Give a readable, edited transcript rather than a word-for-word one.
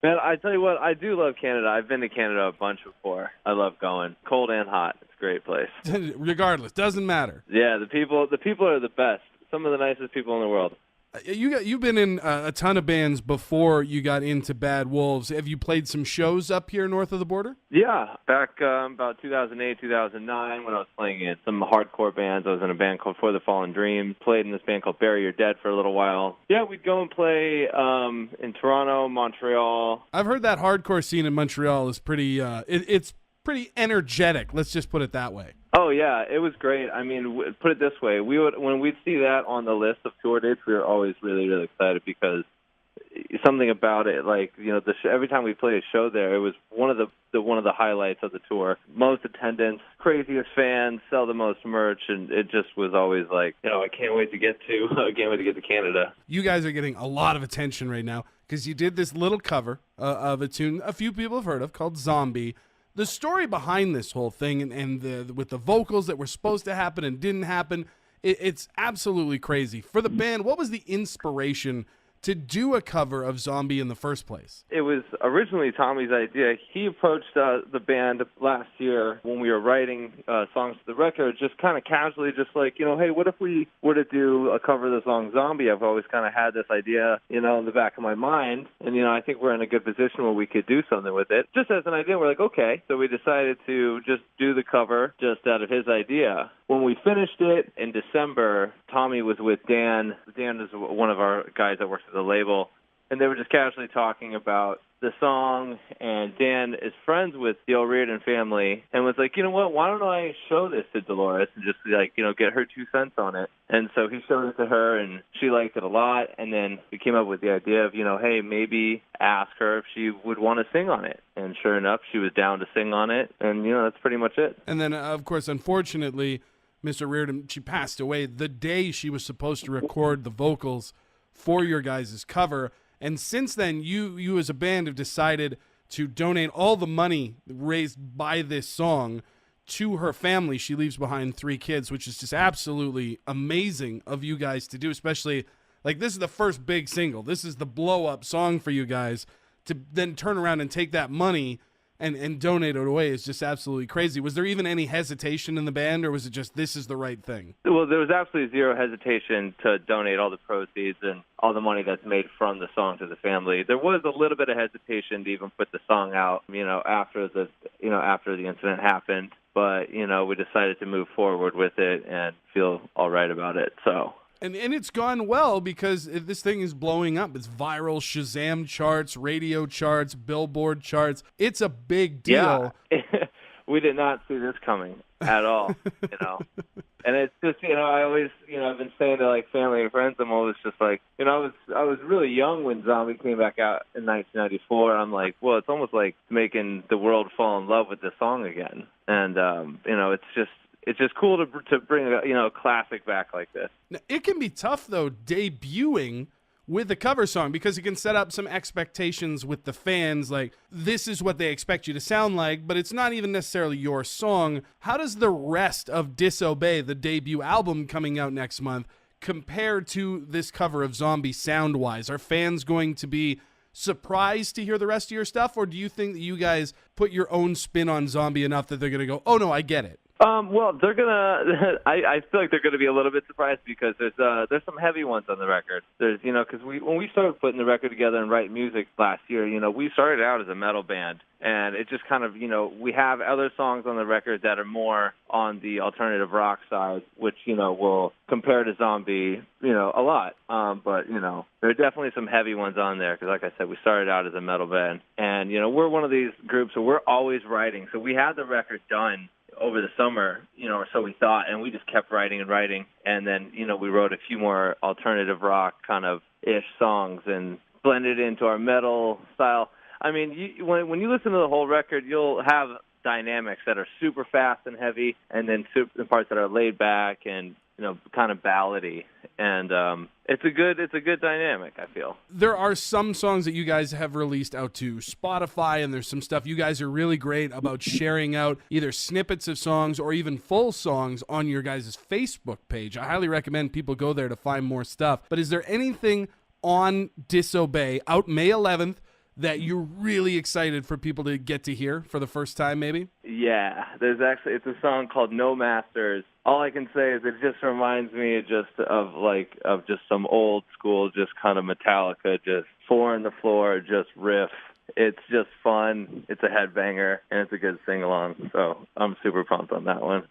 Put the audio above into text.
Man, I tell you what, I do love Canada. I've been to Canada a bunch before. I love going. Cold and hot. It's a great place. Regardless, doesn't matter. Yeah, the people are the best. Some of the nicest people in the world. You've been in a ton of bands before you got into Bad Wolves. Have you played some shows up here north of the border? Yeah, back about 2008, 2009, when I was playing in some hardcore bands. I was in a band called For the Fallen Dream. Played in this band called Bury Your Dead for a little while. Yeah, we'd go and play in Toronto, Montreal. I've heard that hardcore scene in Montreal is pretty. It's pretty energetic. Let's just put it that way. Oh yeah, it was great. I mean, put it this way: when we'd see that on the list of tour dates, we were always really, really excited because something about it, like every time we played a show there, it was one of the highlights of the tour. Most attendance, craziest fans, sell the most merch, and it just was always like, I can't wait to get to Canada. You guys are getting a lot of attention right now because you did this little cover of a tune a few people have heard of called "Zombie." The story behind this whole thing and with the vocals that were supposed to happen and didn't happen, it's absolutely crazy. For the band, what was the inspiration to do a cover of Zombie in the first place? It was originally Tommy's idea. He approached the band last year when we were writing songs for the record, just kind of casually, just like, hey, what if we were to do a cover of the song Zombie? I've always kind of had this idea, in the back of my mind, and, I think we're in a good position where we could do something with it. Just as an idea, we're like, okay. So we decided to just do the cover just out of his idea. When we finished it in December, Tommy was with Dan. Dan is one of our guys that works at the label, and they were just casually talking about the song, and Dan is friends with the O'Riordan family and was like, you know what, why don't I show this to Dolores and just, get her 2 cents on it? And so he showed it to her, and she liked it a lot, and then we came up with the idea of, hey, maybe ask her if she would want to sing on it. And sure enough, she was down to sing on it, and, that's pretty much it. And then, of course, unfortunately, Mr. Reardon, she passed away the day she was supposed to record the vocals for your guys' cover. And since then, you as a band have decided to donate all the money raised by this song to her family. She leaves behind 3 kids, which is just absolutely amazing of you guys to do, especially, this is the first big single. This is the blow-up song for you guys. To then turn around and take that money and donate it away is just absolutely crazy. Was there even any hesitation in the band, or was it just this is the right thing? Well, there was absolutely zero hesitation to donate all the proceeds and all the money that's made from the song to the family. There was a little bit of hesitation to even put the song out, after the incident happened. But, we decided to move forward with it and feel all right about it, so... And it's gone well because this thing is blowing up. It's viral, Shazam charts, radio charts, Billboard charts. It's a big deal. Yeah. We did not see this coming at all, And it's just, I always, I've been saying to, family and friends, I'm always just like, I was really young when Zombie came back out in 1994. I'm like, well, it's almost like making the world fall in love with this song again. And, it's just cool to bring a classic back like this. Now, it can be tough, though, debuting with a cover song because it can set up some expectations with the fans, like this is what they expect you to sound like, but it's not even necessarily your song. How does the rest of Disobey, the debut album coming out next month, compare to this cover of Zombie sound-wise? Are fans going to be surprised to hear the rest of your stuff, or do you think that you guys put your own spin on Zombie enough that they're going to go, oh, no, I get it? Well, they're gonna. I feel like they're gonna be a little bit surprised because there's some heavy ones on the record. There's because when we started putting the record together and writing music last year, we started out as a metal band, and it just kind of we have other songs on the record that are more on the alternative rock side, which will compare to Zombie a lot. But there are definitely some heavy ones on there because, like I said, we started out as a metal band, and we're one of these groups where we're always writing. So we had the record done over the summer, or so we thought, and we just kept writing and writing. And then, we wrote a few more alternative rock kind of ish songs and blended into our metal style. I mean, when you listen to the whole record, you'll have dynamics that are super fast and heavy, and then parts that are laid back and kind of ballady, and it's a good dynamic, I feel. There are some songs that you guys have released out to Spotify, and there's some stuff you guys are really great about sharing out either snippets of songs or even full songs on your guys' Facebook page. I highly recommend people go there to find more stuff. But is there anything on Disobey out May 11th that you're really excited for people to get to hear for the first time, maybe? Yeah, it's a song called No Masters. All I can say is it just reminds me of just some old school, just kind of Metallica, just four on the floor, just riff. It's just fun. It's a headbanger, and it's a good sing-along. So I'm super pumped on that one.